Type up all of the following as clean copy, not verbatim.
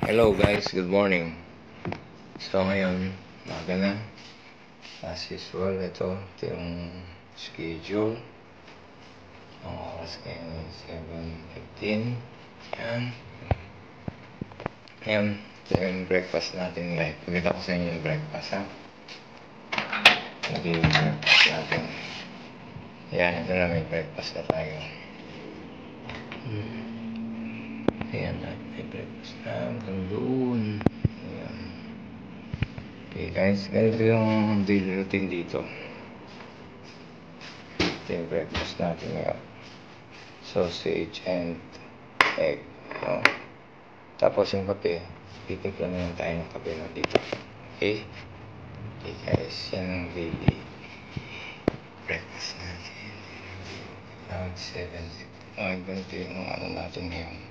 Hello guys, good morning. So ngayon, umaga na. As usual, ito yung schedule. Ang oras ngayon is 7:15. Yan. Ngayon, ito yung breakfast natin guys. Pagkita ko sa inyo yung breakfast ha. Ito yung breakfast natin. Yan, ito na may breakfast na tayo. Ayan, may breakfast na hanggang doon. Ayan. Okay guys, ganito yung daily routine dito. Ito yung breakfast natin ngayon. Sausage and egg. No? Tapos yung kape, titiglan na lang tayo ng kape na dito. Okay? Okay guys, yan ang daily breakfast natin. Now it's 7. Ganito yung ano natin ngayon.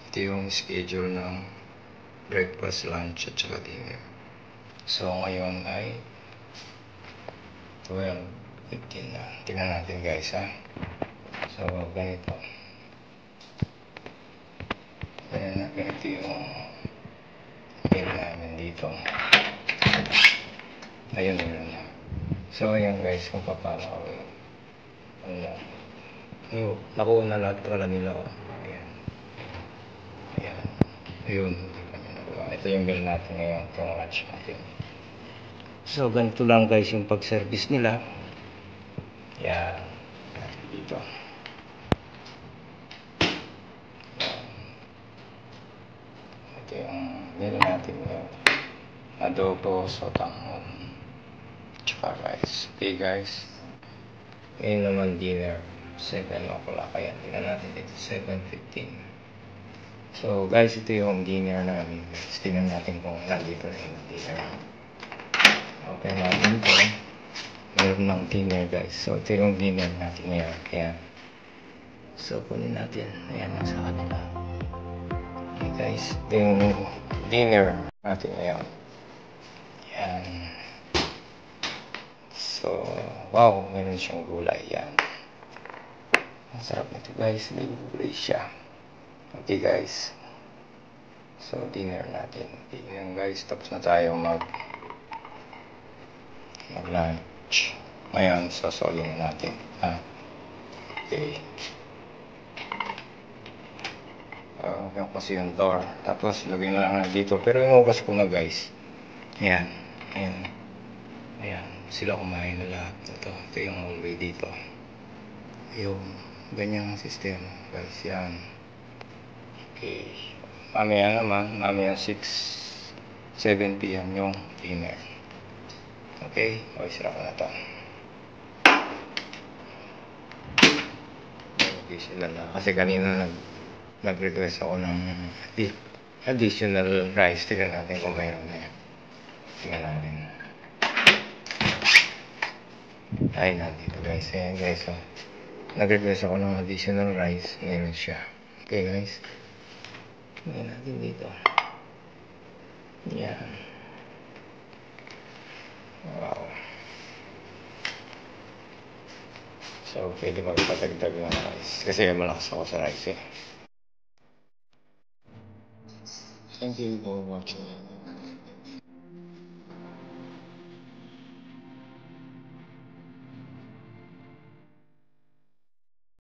Ito yung schedule ng breakfast, lunch, at saka dinner. So, ngayon ay 12:15 na. Tingnan natin guys ha. So, ganito. Ganito yung meal namin dito. Ayun na. So, ayan guys, kung paano ako nakuha na lahat pala nila. Ayan. Ayan. Ayun. Ito yung meal natin ngayon. Itong lunch natin. So, ganito lang guys yung pag-service nila. Ayan. Dito. Ayan. Ito yung meal natin ngayon. Adobo, sotanghon, tsaka rice. Okay guys. Ngayon naman dinner. 7 o'clock. Kaya tingnan natin dito. 7:15. So guys, ito yung dinner namin. Tingnan natin kung nandito na yung dinner. Okay natin ito. Meron ng dinner guys. So ito yung dinner natin ngayon. Kaya so kunin natin. Ayan lang sa kanila. Okay guys, ito yung dinner natin ngayon. Ayan. So wow, meron siyang gulay. Yan. Ang sarap nito guys. May gulay siya. Okay guys. So dinner natin. Tingnan guys, tapos na tayo mag-lunch. Ngayon, sasolin na natin. Okay. Yan kasi yung door. Tapos lagyan na lang dito. Pero inugas ko na guys. Ayan. Ayan. Ayan. Sila kumain na lahat. Ito yung hallway dito. Yung ganyang sistema guys. Yan. Okay. Mamaya 7 p.m. yung dinner. Okay. Okay, sarap na ito. Okay sila na. Kasi kanina nag-request ako ng additional rice. Tingnan natin kung mayroon na yan. Tingnan natin. Ay, nandito guys. Ayan guys. So, nag-request ako ng additional rice. Mayroon siya. Okay guys. Tingnan natin dito. Yan. Wow. So, pwede magpatagdag ng rice. Kasi malakas ako sa rice eh. Thank you for watching.